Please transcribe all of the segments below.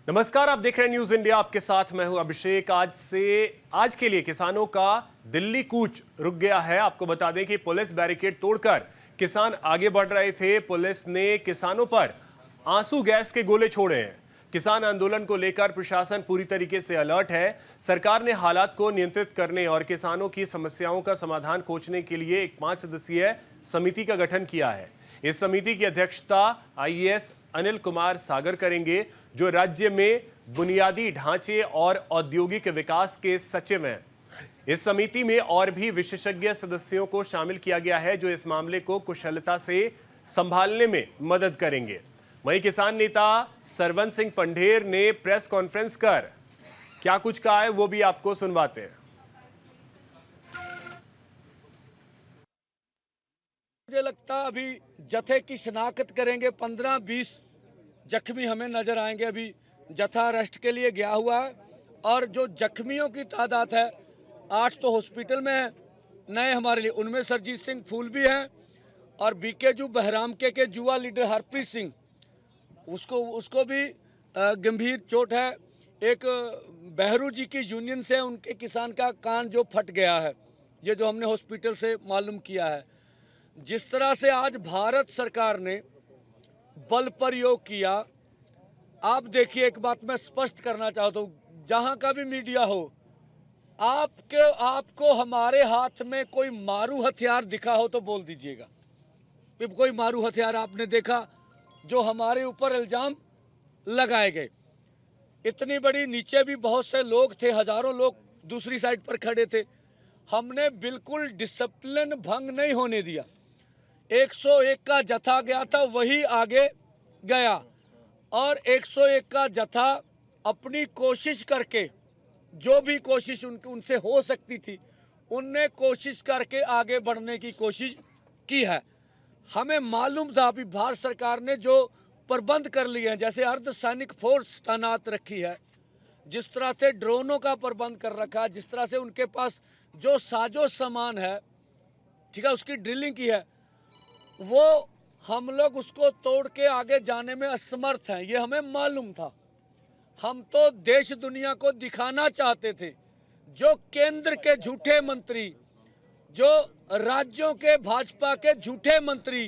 नमस्कार, आप देख रहे हैं न्यूज इंडिया। आपके साथ मैं हूं अभिषेक। आज के लिए किसानों का दिल्ली कूच रुक गया है। आपको बता दें कि पुलिस बैरिकेड तोड़कर किसान आगे बढ़ रहे थे। पुलिस ने किसानों पर आंसू गैस के गोले छोड़े हैं। किसान आंदोलन को लेकर प्रशासन पूरी तरीके से अलर्ट है। सरकार ने हालात को नियंत्रित करने और किसानों की समस्याओं का समाधान खोजने के लिए एक 5 सदस्यीय समिति का गठन किया है। इस समिति की अध्यक्षता आईएएस अनिल कुमार सागर करेंगे, जो राज्य में बुनियादी ढांचे और औद्योगिक विकास के सचिव हैं। इस समिति में और भी विशेषज्ञ सदस्यों को शामिल किया गया है, जो इस मामले को कुशलता से संभालने में मदद करेंगे। वहीं किसान नेता सरवन सिंह पंढेर ने प्रेस कॉन्फ्रेंस कर क्या कुछ कहा है, वो भी आपको सुनवाते हैं। मुझे लगता अभी जत्थे की शिनाख्त करेंगे, 15-20 जख्मी हमें नजर आएंगे। अभी जत्था अरेस्ट के लिए गया हुआ है और जो जख्मियों की तादाद है 8 तो हॉस्पिटल में है नए हमारे लिए, उनमें सरजीत सिंह फूल भी हैं और बीकेजू बहराम के जुआ लीडर हरप्रीत सिंह, उसको भी गंभीर चोट है। एक बहरू जी की यूनियन से उनके किसान का कान जो फट गया है, ये जो हमने हॉस्पिटल से मालूम किया है। जिस तरह से आज भारत सरकार ने बल प्रयोग किया, आप देखिए, एक बात मैं स्पष्ट करना चाहता हूं, जहां का भी मीडिया हो, आपको हमारे हाथ में कोई मारू हथियार दिखा हो तो बोल दीजिएगा। कोई मारू हथियार आपने देखा जो हमारे ऊपर इल्जाम लगाए गए। इतनी बड़ी, नीचे भी बहुत से लोग थे, हजारों लोग दूसरी साइड पर खड़े थे। हमने बिल्कुल डिसिप्लिन भंग नहीं होने दिया। 101 का जत्था गया था, वही आगे गया और 101 का जत्था अपनी कोशिश करके, जो भी कोशिश उनसे हो सकती थी, उनने कोशिश करके आगे बढ़ने की कोशिश की है। हमें मालूम था अभी भारत सरकार ने जो प्रबंध कर लिए हैं, जैसे अर्धसैनिक फोर्स तैनात रखी है, जिस तरह से ड्रोनों का प्रबंध कर रखा है, जिस तरह से उनके पास जो साजो सामान है, ठीक है, उसकी ड्रिलिंग की है, वो हम लोग उसको तोड़ के आगे जाने में असमर्थ हैं, ये हमें मालूम था। हम तो देश दुनिया को दिखाना चाहते थे। जो केंद्र के झूठे मंत्री, जो राज्यों के भाजपा के झूठे मंत्री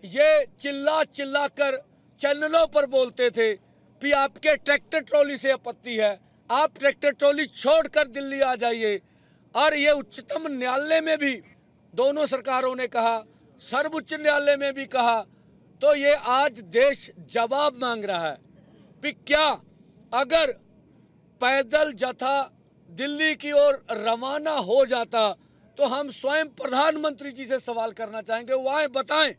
ये चिल्ला चिल्ला कर चैनलों पर बोलते थे कि आपके ट्रैक्टर ट्रॉली से आपत्ति है, आप ट्रैक्टर ट्रॉली छोड़कर दिल्ली आ जाइए। और ये उच्चतम न्यायालय में भी दोनों सरकारों ने कहा, सर्वोच्च न्यायालय में भी कहा। तो ये आज देश जवाब मांग रहा है कि क्या अगर पैदल जत्था दिल्ली की ओर रवाना हो जाता तो हम स्वयं प्रधानमंत्री जी से सवाल करना चाहेंगे, वो आए बताएं।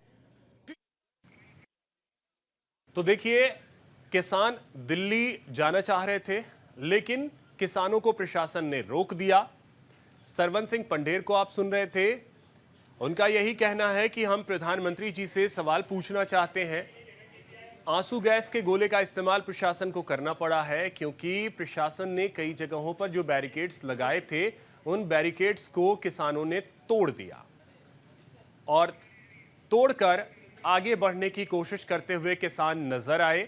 तो देखिए, किसान दिल्ली जाना चाह रहे थे, लेकिन किसानों को प्रशासन ने रोक दिया। सरवन सिंह पंढेर को आप सुन रहे थे। उनका यही कहना है कि हम प्रधानमंत्री जी से सवाल पूछना चाहते हैं। आंसू गैस के गोले का इस्तेमाल प्रशासन को करना पड़ा है, क्योंकि प्रशासन ने कई जगहों पर जो बैरिकेड्स लगाए थे, उन बैरिकेड्स को किसानों ने तोड़ दिया और तोड़कर आगे बढ़ने की कोशिश करते हुए किसान नजर आए।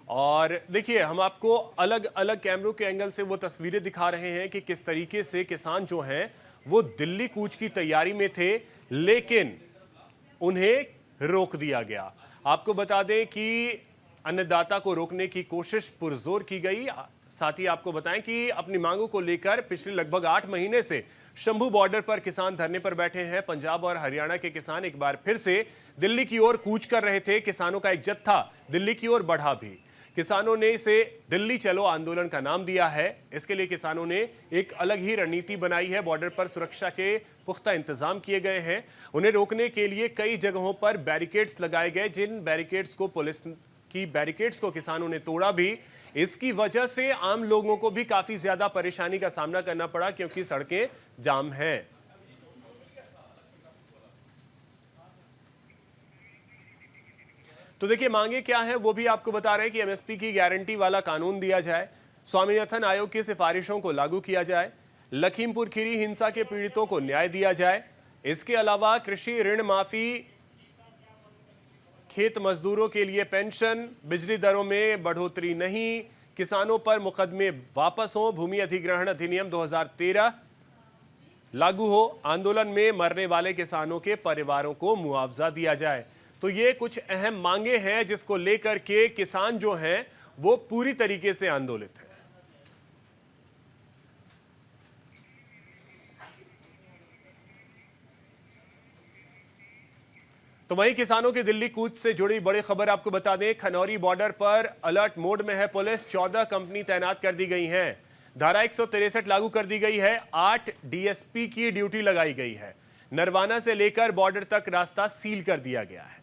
और देखिए, हम आपको अलग अलग कैमरों के एंगल से वो तस्वीरें दिखा रहे हैं कि किस तरीके से किसान जो हैं वो दिल्ली कूच की तैयारी में थे, लेकिन उन्हें रोक दिया गया। आपको बता दें कि अन्नदाता को रोकने की कोशिश पुरजोर की गई। साथ ही आपको बताएं कि अपनी मांगों को लेकर पिछले लगभग 8 महीने से शंभू बॉर्डर पर किसान धरने पर बैठे हैं। पंजाब और हरियाणा के किसान एक बार फिर से दिल्ली की ओर कूच कर रहे थे। किसानों का एक जत्था दिल्ली की ओर बढ़ा भी। किसानों ने इसे दिल्ली चलो आंदोलन का नाम दिया है। इसके लिए किसानों ने एक अलग ही रणनीति बनाई है। बॉर्डर पर सुरक्षा के पुख्ता इंतजाम किए गए हैं। उन्हें रोकने के लिए कई जगहों पर बैरिकेड्स लगाए गए, जिन बैरिकेड्स को पुलिस की बैरिकेड्स को किसानों ने तोड़ा भी। इसकी वजह से आम लोगों को भी काफी ज्यादा परेशानी का सामना करना पड़ा, क्योंकि सड़कें जाम हैं। तो देखिए, मांगे क्या हैं वो भी आपको बता रहे हैं कि एमएसपी की गारंटी वाला कानून दिया जाए, स्वामीनाथन आयोग की सिफारिशों को लागू किया जाए, लखीमपुर खीरी हिंसा के पीड़ितों को न्याय दिया जाए। इसके अलावा कृषि ऋण माफी, खेत मजदूरों के लिए पेंशन, बिजली दरों में बढ़ोतरी नहीं, किसानों पर मुकदमे वापस हों, भूमि अधिग्रहण अधिनियम 2013 लागू हो, आंदोलन में मरने वाले किसानों के परिवारों को मुआवजा दिया जाए। तो ये कुछ अहम मांगे हैं जिसको लेकर के किसान जो हैं वो पूरी तरीके से आंदोलित हैं। तो वहीं किसानों की दिल्ली कूच से जुड़ी बड़ी खबर आपको बता दें, खनौरी बॉर्डर पर अलर्ट मोड में है पुलिस, 14 कंपनी तैनात कर दी गई हैं। धारा 163 लागू कर दी गई है, 8 डीएसपी की ड्यूटी लगाई गई है। नरवाना से लेकर बॉर्डर तक रास्ता सील कर दिया गया है।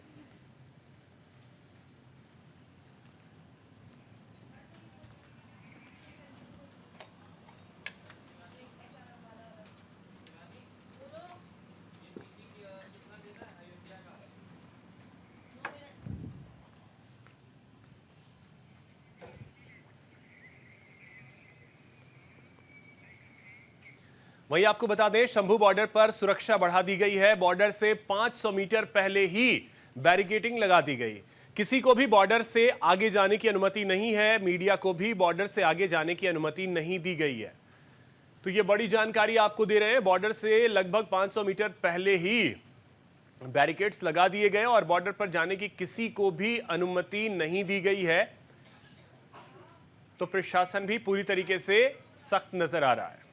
वहीं आपको बता दें, शंभू बॉर्डर पर सुरक्षा बढ़ा दी गई है। बॉर्डर से 500 मीटर पहले ही बैरिकेडिंग लगा दी गई। किसी को भी बॉर्डर से आगे जाने की अनुमति नहीं है। मीडिया को भी बॉर्डर से आगे जाने की अनुमति नहीं दी गई है। तो ये बड़ी जानकारी आपको दे रहे हैं। बॉर्डर से लगभग 500 मीटर पहले ही बैरिकेड्स लगा दिए गए और बॉर्डर पर जाने की किसी को भी अनुमति नहीं दी गई है। तो प्रशासन भी पूरी तरीके से सख्त नजर आ रहा है।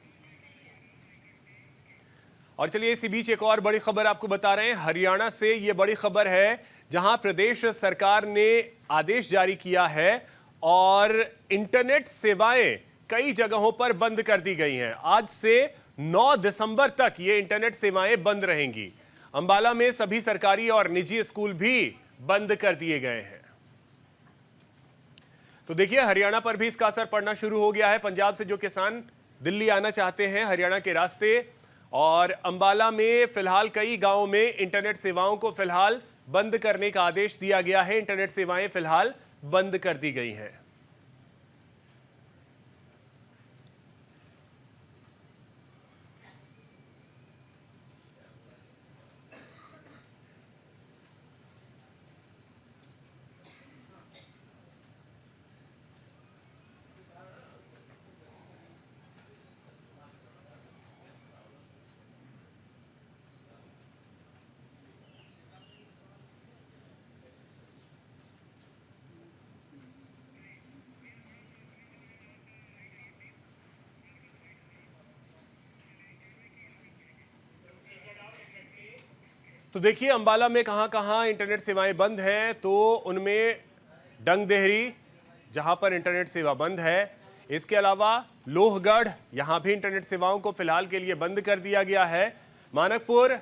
और चलिए इसी बीच एक और बड़ी खबर आपको बता रहे हैं। हरियाणा से ये बड़ी खबर है, जहां प्रदेश सरकार ने आदेश जारी किया है और इंटरनेट सेवाएं कई जगहों पर बंद कर दी गई हैं। आज से 9 दिसंबर तक ये इंटरनेट सेवाएं बंद रहेंगी। अंबाला में सभी सरकारी और निजी स्कूल भी बंद कर दिए गए हैं। तो देखिए, हरियाणा पर भी इसका असर पड़ना शुरू हो गया है। पंजाब से जो किसान दिल्ली आना चाहते हैं हरियाणा के रास्ते, और अंबाला में फिलहाल कई गांवों में इंटरनेट सेवाओं को फिलहाल बंद करने का आदेश दिया गया है। इंटरनेट सेवाएं फिलहाल बंद कर दी गई हैं। तो देखिए, अंबाला में कहां-कहां इंटरनेट सेवाएं बंद हैं। तो उनमें डंगदेहरी, जहां पर इंटरनेट सेवा बंद है। इसके अलावा लोहगढ़, यहां भी इंटरनेट सेवाओं को फिलहाल के लिए बंद कर दिया गया है। मानकपुर,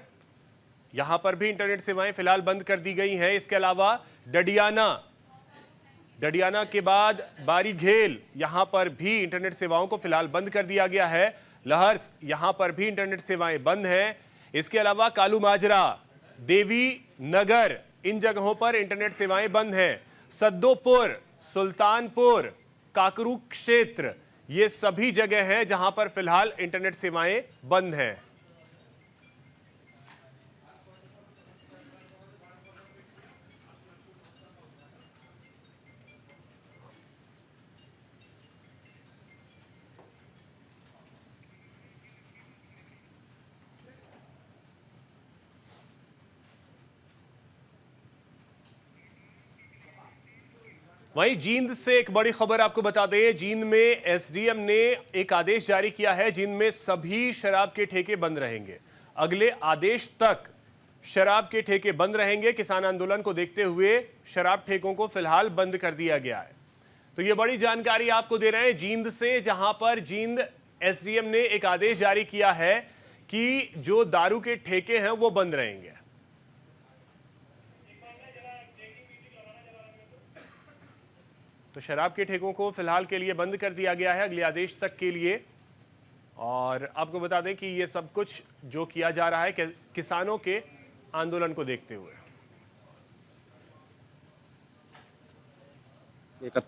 यहां पर भी इंटरनेट सेवाएं फिलहाल बंद कर दी गई हैं। इसके अलावा डडियाना के बाद बारीघेल, यहां पर भी इंटरनेट सेवाओं को फिलहाल बंद कर दिया गया है। लहर्स, यहां पर भी इंटरनेट सेवाएं बंद हैं। इसके अलावा कालू माजरा, देवी नगर, इन जगहों पर इंटरनेट सेवाएं बंद हैं। सद्दोपुर, सुल्तानपुर, काकरू क्षेत्र, ये सभी जगह हैं जहां पर फिलहाल इंटरनेट सेवाएं बंद हैं। वहीं जींद से एक बड़ी खबर आपको बता दें। जींद में एसडीएम ने एक आदेश जारी किया है। जींद में सभी शराब के ठेके बंद रहेंगे। अगले आदेश तक शराब के ठेके बंद रहेंगे। किसान आंदोलन को देखते हुए शराब ठेकों को फिलहाल बंद कर दिया गया है। तो ये बड़ी जानकारी आपको दे रहे हैं जींद से, जहां पर जींद एसडीएम ने एक आदेश जारी किया है कि जो दारू के ठेके हैं वो बंद रहेंगे। तो शराब के ठेकों को फिलहाल के लिए बंद कर दिया गया है अगले आदेश तक के लिए। और आपको बता दें कि ये सब कुछ जो किया जा रहा है किसानों के आंदोलन को देखते हुए। एक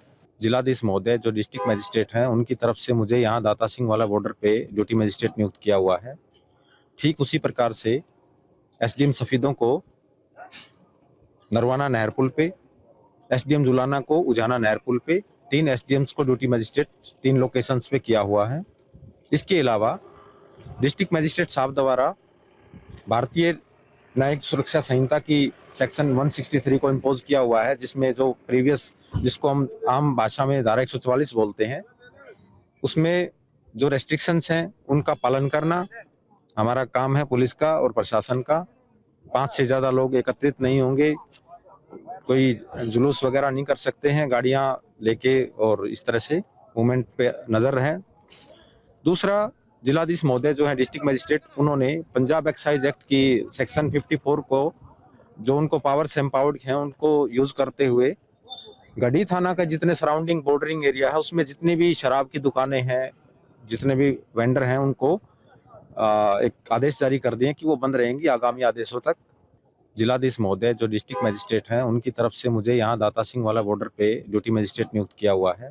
जिलाधीश महोदय जो डिस्ट्रिक्ट मजिस्ट्रेट हैं, उनकी तरफ से मुझे यहाँ दाता सिंह वाला बॉर्डर पे ड्यूटी मजिस्ट्रेट नियुक्त किया हुआ है। ठीक उसी प्रकार से एसडीएम सफीदों को नरवाना नहर पुल पे, एसडीएम जुलाना को उजाना नहर पुल पे 3 एसडीएम्स को ड्यूटी मजिस्ट्रेट 3 लोकेशंस पे किया हुआ है। इसके अलावा डिस्ट्रिक्ट मजिस्ट्रेट साहब द्वारा भारतीय न्यायिक सुरक्षा संहिता की सेक्शन 163 को इम्पोज किया हुआ है, जिसमें जो प्रीवियस, जिसको हम आम भाषा में धारा 144 बोलते हैं, उसमें जो रेस्ट्रिक्शंस हैं उनका पालन करना हमारा काम है, पुलिस का और प्रशासन का। 5 से ज़्यादा लोग एकत्रित नहीं होंगे, कोई जुलूस वगैरह नहीं कर सकते हैं गाड़ियां लेके, और इस तरह से मूवमेंट पे नज़र रहे। दूसरा, जिलाधीश महोदय जो है डिस्ट्रिक्ट मजिस्ट्रेट, उन्होंने पंजाब एक्साइज एक्ट की सेक्शन 54 को, जो उनको पावर्स एम्पावर्ड हैं, उनको यूज़ करते हुए गढ़ी थाना का जितने सराउंडिंग बॉर्डरिंग एरिया है उसमें जितनी भी शराब की दुकानें हैं, जितने भी वेंडर हैं, उनको एक आदेश जारी कर दिए कि वो बंद रहेंगी आगामी आदेशों तक। जिलाधीश महोदय जो डिस्ट्रिक्ट मजिस्ट्रेट हैं, उनकी तरफ से मुझे यहाँ दाता सिंह वाला बॉर्डर पे ड्यूटी मजिस्ट्रेट नियुक्त किया हुआ है।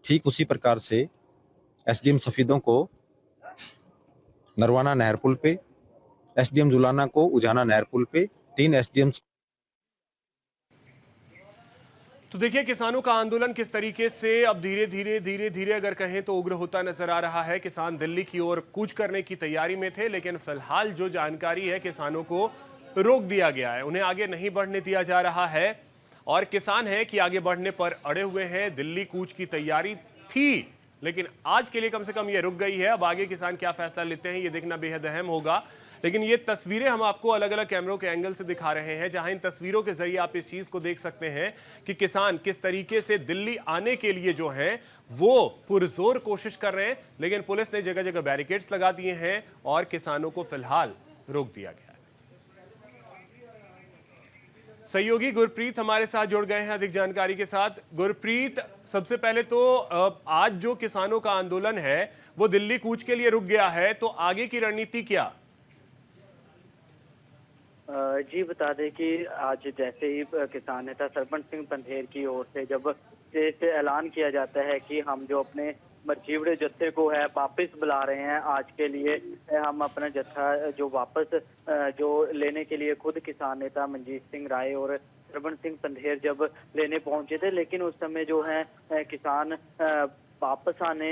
ठीक उसी प्रकार से एसडीएम सफीदों को नरवाना नहर पुल पे, एसडीएम जुलाना को उजाना नहर पुल पे, 3 एसडीएम्स। तो देखिए किसानों का आंदोलन किस तरीके से अब धीरे धीरे अगर कहें तो उग्र होता नजर आ रहा है। किसान दिल्ली की ओर कूच करने की तैयारी में थे, लेकिन फिलहाल जो जानकारी है, किसानों को रोक दिया गया है, उन्हें आगे नहीं बढ़ने दिया जा रहा है। और किसान है कि आगे बढ़ने पर अड़े हुए हैं। दिल्ली कूच की तैयारी थी, लेकिन आज के लिए कम से कम ये रुक गई है। अब आगे किसान क्या फैसला लेते हैं, ये देखना बेहद अहम होगा। लेकिन ये तस्वीरें हम आपको अलग अलग कैमरों के एंगल से दिखा रहे हैं, जहां इन तस्वीरों के जरिए आप इस चीज को देख सकते हैं कि किसान किस तरीके से दिल्ली आने के लिए जो हैं वो पुरजोर कोशिश कर रहे हैं, लेकिन पुलिस ने जगह जगह बैरिकेड्स लगा दिए हैं और किसानों को फिलहाल रोक दिया गया है। सहयोगी गुरप्रीत हमारे साथ जुड़ गए हैं अधिक जानकारी के साथ। गुरप्रीत, सबसे पहले तो आज जो किसानों का आंदोलन है वो दिल्ली कूच के लिए रुक गया है, तो आगे की रणनीति क्या? जी बता दें कि आज जैसे ही किसान नेता सरपंच सिंह पंधेर की ओर से जब से ऐलान किया जाता है कि हम जो अपने मर्जीवड़े जत्थे को है वापस बुला रहे हैं, आज के लिए हम अपना जत्था जो वापस जो लेने के लिए खुद किसान नेता मनजीत सिंह राय और सरपंच सिंह पंधेर जब लेने पहुंचे थे, लेकिन उस समय जो है किसान वापस आने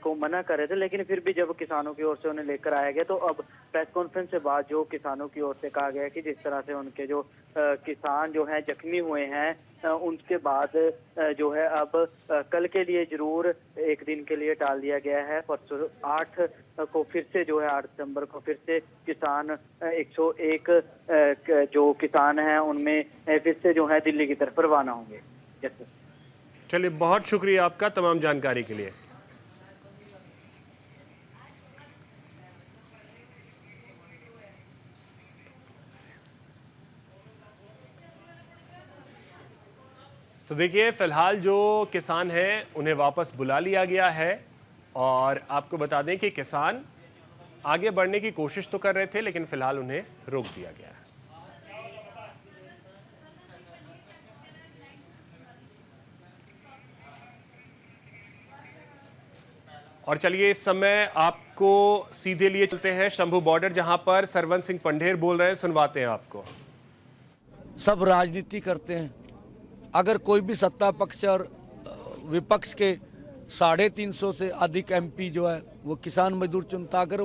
को मना कर रहे थे। लेकिन फिर भी जब किसानों की ओर से उन्हें लेकर आया गया, तो अब प्रेस कॉन्फ्रेंस के बाद जो किसानों की ओर से कहा गया कि जिस तरह से उनके जो किसान जो हैं जख्मी हुए हैं, उनके बाद जो है अब कल के लिए जरूर एक दिन के लिए टाल दिया गया है। परसों 8 को फिर से जो है 8 दिसंबर को फिर से किसान 101 जो किसान हैं उनमें फिर से जो है दिल्ली की तरफ रवाना होंगे। जैसे चलिए, बहुत शुक्रिया आपका तमाम जानकारी के लिए। तो देखिए, फिलहाल जो किसान हैं उन्हें वापस बुला लिया गया है, और आपको बता दें कि किसान आगे बढ़ने की कोशिश तो कर रहे थे, लेकिन फिलहाल उन्हें रोक दिया गया है। और चलिए, इस समय आपको सीधे लिए चलते हैं शंभू बॉर्डर, जहां पर सरवंत सिंह पंधेर बोल रहे हैं, सुनवाते हैं आपको। सब राजनीति करते हैं। अगर कोई भी सत्ता पक्ष और विपक्ष के 350 से अधिक एमपी जो है वो किसान मजदूर चुनता, अगर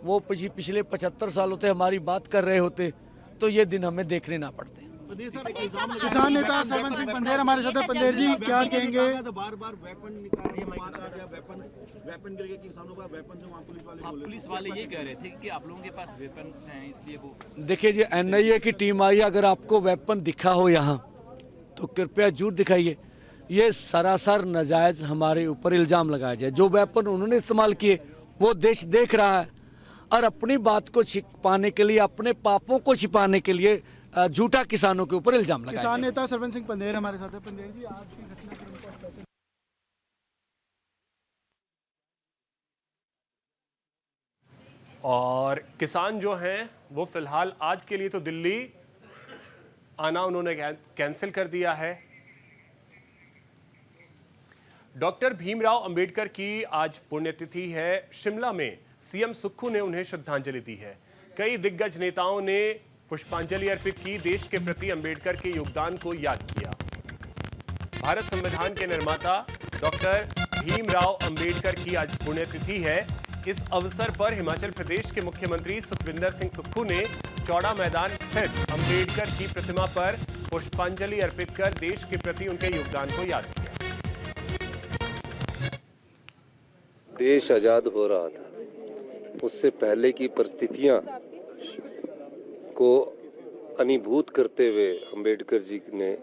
वो पिछले 75 सालों से हमारी बात कर रहे होते तो ये दिन हमें देखने ना पड़ते। किसान नेता सरवंत सिंह पंधेर हमारे साथ है। पंधेर जी, क्या कहेंगे? बार बार वेपन निकाल वेपन गिर गए किसानों का वेपन जो वहाँ पुलिस वाले ये कह रहे थे कि आप लोगों के पास वेपन हैं, इसलिए वो देखिए जी, एनआईए की टीम आई, अगर आपको वेपन दिखा हो यहाँ तो कृपया जरूर दिखाइए। ये सरासर नाजायज हमारे ऊपर इल्जाम लगाया जाए। जो वेपन उन्होंने इस्तेमाल किए वो देश देख रहा है, और अपनी बात को छिपाने के लिए, अपने पापों को छिपाने के लिए झूठा किसानों के ऊपर इल्जाम लगाया। किसान नेता सरवंत सिंह पंधेर हमारे साथ है। पंधेर जी, आज की घटनाक्रम को कैसे? और किसान जो हैं वो फिलहाल आज के लिए तो दिल्ली आना उन्होंने कैंसिल कर दिया है। डॉक्टर भीमराव अंबेडकर की आज पुण्यतिथि है। शिमला में सीएम सुक्खू ने उन्हें श्रद्धांजलि दी है। कई दिग्गज नेताओं ने पुष्पांजलि अर्पित की, देश के प्रति अंबेडकर के योगदान को याद किया। भारत संविधान के निर्माता डॉक्टर भीमराव अंबेडकर की आज पुण्यतिथि है। इस अवसर पर हिमाचल प्रदेश के मुख्यमंत्री सुखविंदर सिंह सुक्खू ने चौड़ा मैदान स्थित अंबेडकर की प्रतिमा पर पुष्पांजलि अर्पित कर देश के प्रति उनके योगदान को याद किया। देश आजाद हो रहा था, उससे पहले की परिस्थितियां को अनुभूत करते हुए अंबेडकर जी ने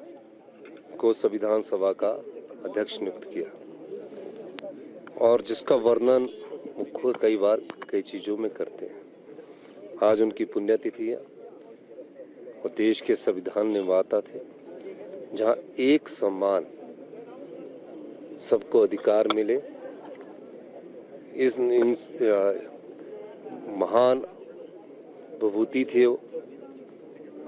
को संविधान सभा का अध्यक्ष नियुक्त किया और जिसका वर्णन मुख्य कई बार कई चीज़ों में करते हैं। आज उनकी पुण्यतिथि है और देश के संविधान निर्माता थे, जहां एक समान सबको अधिकार मिले। इन महान विभूति थे वो।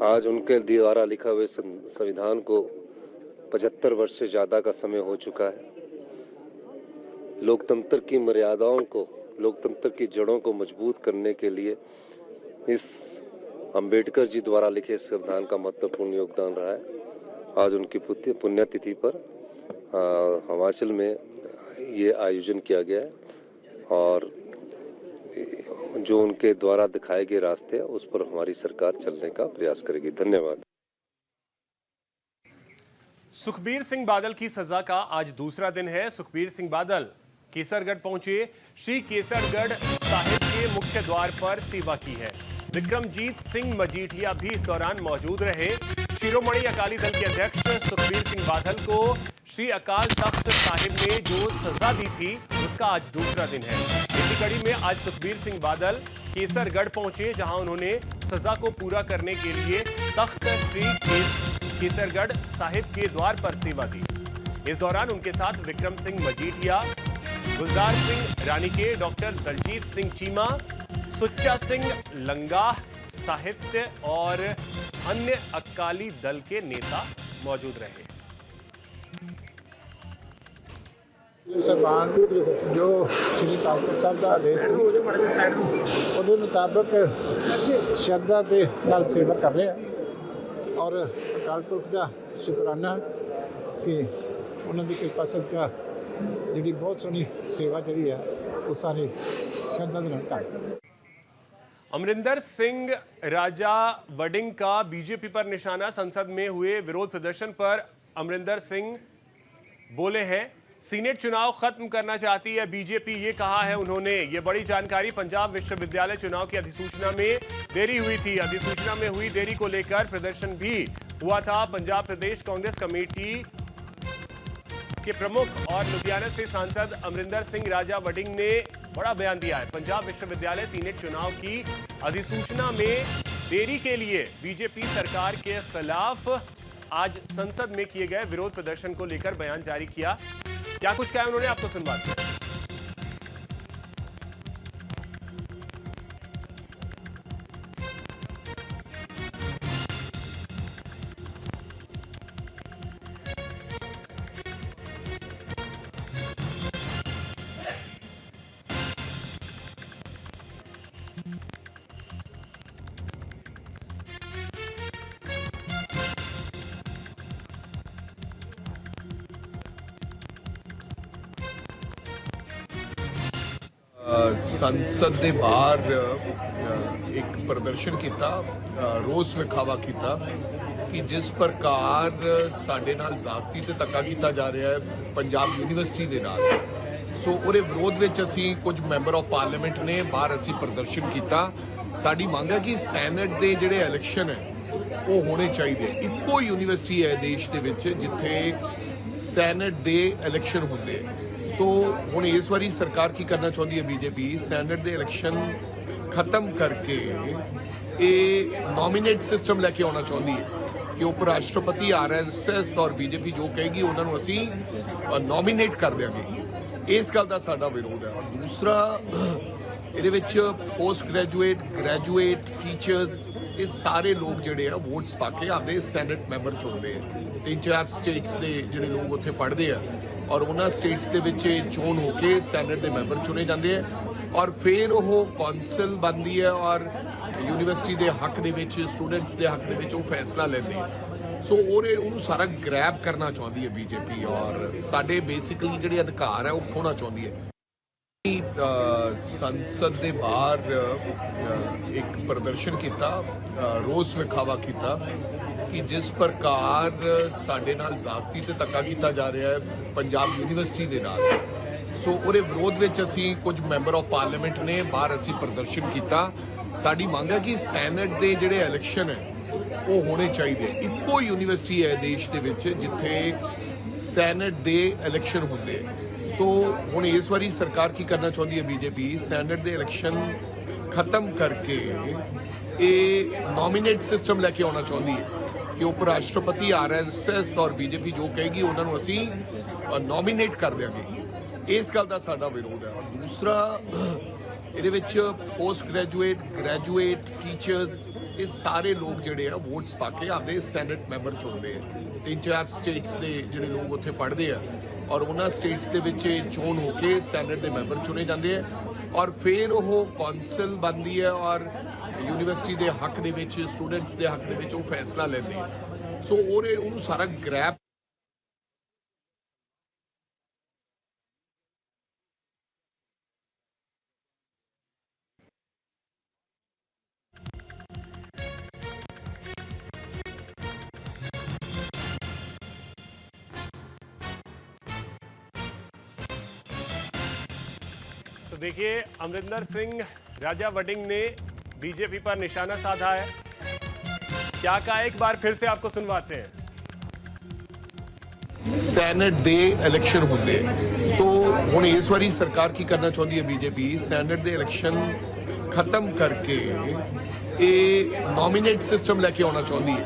आज उनके द्वारा लिखा हुए संविधान को 75 वर्ष से ज़्यादा का समय हो चुका है। लोकतंत्र की मर्यादाओं को, लोकतंत्र की जड़ों को मजबूत करने के लिए इस अंबेडकर जी द्वारा लिखे संविधान का महत्वपूर्ण योगदान रहा है। आज उनकी पुण्यतिथि पर हिमाचल में ये आयोजन किया गया है और जो उनके द्वारा दिखाए गए रास्ते हैं उस पर हमारी सरकार चलने का प्रयास करेगी। धन्यवाद। सुखबीर सिंह बादल की सजा का आज दूसरा दिन है। सुखबीर सिंह बादल केसरगढ़ पहुंचे। श्री केसरगढ़ साहिब के मुख्य द्वार पर सेवा की है। विक्रमजीत सिंह मजीठिया भी इस दौरान मौजूद रहे। शिरोमणि अकाली दल के अध्यक्ष सुखबीर सिंह बादल को श्री अकाल तख्त साहिब ने जो सजा दी थी उसका आज दूसरा दिन है। इसी कड़ी में आज सुखबीर सिंह बादल केसरगढ़ पहुंचे, जहां उन्होंने सजा को पूरा करने के लिए तख्त श्री केसरगढ़ साहिब के द्वार पर सेवा दी। इस दौरान उनके साथ विक्रम सिंह मजीठिया, गुलजार सिंह रानीके, डॉक्टर दलजीत सिंह चीमा, सुच्चा सिंह लंगाह, साहित्य और अन्य अकाली दल के नेता मौजूद रहे। सरकार जो श्री अकाल तख्त साहब का आदेश उसके मुताबिक श्रद्धा के नाल सेवा कर रहे हैं और अकाल पुरख का शुकराना कि उन्होंने कृपा सदका जी बहुत सोहनी सेवा जी है वो सारी श्रद्धा के नाल कर। अमरिंदर सिंह राजा वडिंग का बीजेपी पर निशाना। संसद में हुए विरोध प्रदर्शन पर अमरिंदर सिंह बोले हैं, सीनेट चुनाव खत्म करना चाहती है बीजेपी, ये कहा है उन्होंने। ये बड़ी जानकारी पंजाब विश्वविद्यालय चुनाव की अधिसूचना में देरी हुई थी। अधिसूचना में हुई देरी को लेकर प्रदर्शन भी हुआ था। पंजाब प्रदेश कांग्रेस कमेटी के प्रमुख और लुधियाना से सांसद अमरिंदर सिंह राजा वडिंग ने बड़ा बयान दिया है। पंजाब विश्वविद्यालय सीनेट चुनाव की अधिसूचना में देरी के लिए बीजेपी सरकार के खिलाफ आज संसद में किए गए विरोध प्रदर्शन को लेकर बयान जारी किया। क्या कुछ कहा उन्होंने, आपको सुनवाते हैं। संसद के बाहर एक प्रदर्शन किया, रोस विखावा किया कि जिस प्रकार साडे नाल जास्ती ते धक्का किया जा रहा है पंजाब यूनिवर्सिटी के नाल। सो उहदे विरोध विच असीं कुछ मैंबर ऑफ पार्लीमेंट ने बाहर असीं प्रदर्शन किया। साडी मंग है कि सैनेट के जिहड़े इलैक्शन है वो होने चाहिए। इक्को यूनिवर्सिटी है देश दे विच जिथे सैनेट के इलैक्शन होंदे। सो हुण इस बारी सरकार की करना चाहती है बीजेपी, सैनेट के इलैक्शन खत्म करके ये नॉमिनेट सिस्टम लैके आना चाहती है कि उपराष्ट्रपति RSS और बीजेपी जो कहेगी उन्होंने असी नॉमिनेट कर देंगे। इस गल का साडा विरोध है। और दूसरा ये पोस्ट ग्रैजुएट, ग्रैजुएट, टीचर्स, ये सारे लोग जोड़े हैं वोट्स पाके आते सैनेट मैंबर चुनते हैं। 3-4 स्टेट्स के जोड़े लोग उत्थे पढ़ते हैं और उन्होंने स्टेट्स के चोन होकर सैनेट के मैंबर चुने जाते हैं और फिर वो कौंसल बनती है और यूनिवर्सिटी के हक के स्टूडेंट्स के हक के फैसला लेंगे। ਸੋ ਉਹਨੂੰ ਸਾਰਾ ਗ੍ਰੈਬ ਕਰਨਾ ਚਾਹੁੰਦੀ ਹੈ ਬੀਜੇਪੀ, ਔਰ ਸਾਡੇ ਬੇਸਿਕਲੀ ਜਿਹੜੇ ਅਧਿਕਾਰ ਹੈ ਉਹ ਖੋਣਾ ਚਾਹੁੰਦੀ ਹੈ। ਸੰਸਦ ਦੇ ਬਾਹਰ ਇੱਕ ਪ੍ਰਦਰਸ਼ਨ ਕੀਤਾ, ਰੋਸ ਵਿਖਾਵਾ ਕੀਤਾ ਕਿ ਜਿਸ ਪ੍ਰਕਾਰ ਸਾਡੇ ਨਾਲ ਜ਼ਾਸਤੀ ਤੇ ਧੱਕਾ ਕੀਤਾ ਜਾ ਰਿਹਾ ਹੈ ਪੰਜਾਬ ਯੂਨੀਵਰਸਿਟੀ ਦੇ ਨਾਲ। ਸੋ ਉਹਦੇ ਵਿਰੋਧ ਵਿੱਚ ਅਸੀਂ ਕੁਝ ਮੈਂਬਰ ਆਫ ਪਾਰਲੀਮੈਂਟ ਨੇ ਬਾਹਰ ਅਸੀਂ ਪ੍ਰਦਰਸ਼ਨ ਕੀਤਾ। ਸਾਡੀ ਮੰਗ ਹੈ ਕਿ ਸੈਨੇਟ ਦੇ ਜਿਹੜੇ ਇਲੈਕਸ਼ਨ ਹੈ ਉਹ ਹੋਣੇ ਚਾਹੀਦੇ। ਇੱਕੋ ਯੂਨੀਵਰਸਿਟੀ ਹੈ ਦੇਸ਼ ਦੇ ਵਿੱਚ ਜਿੱਥੇ ਸੈਨੇਟ ਦੇ ਇਲੈਕਸ਼ਨ ਹੁੰਦੇ। ਸੋ ਹੁਣ ਇਸ ਵਾਰੀ ਸਰਕਾਰ ਕੀ ਕਰਨਾ ਚਾਹੁੰਦੀ ਹੈ ਬੀਜੇਪੀ, ਸੈਨੇਟ ਦੇ ਇਲੈਕਸ਼ਨ ਖਤਮ ਕਰਕੇ ਇਹ ਨੋਮੀਨੇਟ ਸਿਸਟਮ ਲੈ ਕੇ ਆਉਣਾ ਚਾਹੁੰਦੀ ਹੈ ਕਿ ਉਪ ਰਾਸ਼ਟਰਪਤੀ RSS ਔਰ ਬੀਜੇਪੀ ਜੋ ਕਹੇਗੀ ਉਹਨਾਂ ਨੂੰ ਅਸੀਂ ਨੋਮੀਨੇਟ ਕਰ ਦਿਆਂਗੇ। ਇਸ ਗੱਲ ਦਾ ਸਾਡਾ ਵਿਰੋਧ ਹੈ। ਔਰ ਦੂਸਰਾ, ਇਹਦੇ ਵਿੱਚ ਪੋਸਟ ਗ੍ਰੈਜੂਏਟ ਟੀਚਰਸ, ਇਹ ਸਾਰੇ ਲੋਕ ਜਿਹੜੇ ਆ ਵੋਟਸ ਪਾ ਕੇ ਆਪਦੇ ਸੈਨੇਟ ਮੈਂਬਰ ਚੁਣਦੇ ਆ। 3-4 ਸਟੇਟਸ ਦੇ ਜਿਹੜੇ ਲੋਕ ਉੱਥੇ ਪੜ੍ਹਦੇ ਆ ਔਰ ਉਹਨਾਂ ਸਟੇਟਸ ਦੇ ਵਿੱਚ ਚੋਣ ਹੋ ਕੇ ਸੈਨੇਟ ਦੇ ਮੈਂਬਰ ਚੁਣੇ ਜਾਂਦੇ ਆ ਔਰ ਫਿਰ ਉਹ ਕੌਂਸਲ ਬਣਦੀ ਹੈ ਔਰ ਯੂਨੀਵਰਸਿਟੀ ਦੇ ਹੱਕ ਦੇ ਵਿੱਚ, ਸਟੂਡੈਂਟਸ ਦੇ ਹੱਕ ਦੇ ਵਿੱਚ ਉਹ ਫੈਸਲਾ ਲੈਂਦੇ ਆ। ਸੋ ਉਹਨੂੰ ਸਾਰਾ ਗ੍ਰੈਬ तो देखिए, अमरिंदर सिंह राजा वडिंग ने बीजेपी पर निशाना साधा है। क्या कहा, एक बार फिर से आपको सुनवाते हैं। ਸੈਨੇਟ ਦੇ ਇਲੈਕਸ਼ਨ ਹੁੰਦੇ। ਸੋ ਹੁਣ ਇਸ ਵਾਰੀ ਸਰਕਾਰ ਕੀ ਕਰਨਾ ਚਾਹੁੰਦੀ ਹੈ ਬੀਜੇਪੀ, ਸੈਨੇਟ ਦੇ ਇਲੈਕਸ਼ਨ ਖਤਮ ਕਰਕੇ ਇਹ ਨੋਮੀਨੇਟ ਸਿਸਟਮ ਲੈ ਕੇ ਆਉਣਾ ਚਾਹੁੰਦੀ ਹੈ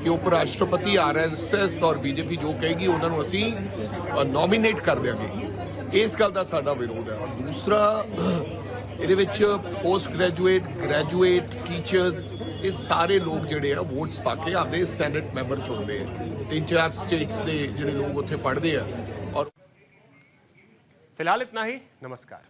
ਕਿ ਉਪ ਰਾਸ਼ਟਰਪਤੀ RSS ਔਰ ਬੀਜੇਪੀ ਜੋ ਕਹੇਗੀ ਉਹਨਾਂ ਨੂੰ ਅਸੀਂ ਨੋਮੀਨੇਟ ਕਰ ਦਿਆਂਗੇ। ਇਸ ਗੱਲ ਦਾ ਸਾਡਾ ਵਿਰੋਧ ਹੈ। ਔਰ ਦੂਸਰਾ, ਇਹਦੇ ਵਿੱਚ ਪੋਸਟ ਗ੍ਰੈਜੂਏਟ ਟੀਚਰਸ, ਇਹ ਸਾਰੇ ਲੋਕ ਜਿਹੜੇ ਆ ਵੋਟਸ ਪਾ ਕੇ ਆਪਦੇ ਸੈਨੇਟ ਮੈਂਬਰ ਚੁਣਦੇ ਆ। 3-4 ਸਟੇਟਸ ਦੇ ਜਿਹੜੇ ਲੋਕ ਉੱਥੇ ਪੜ੍ਹਦੇ ਆ। ਔਰ फिलहाल इतना ही, नमस्कार।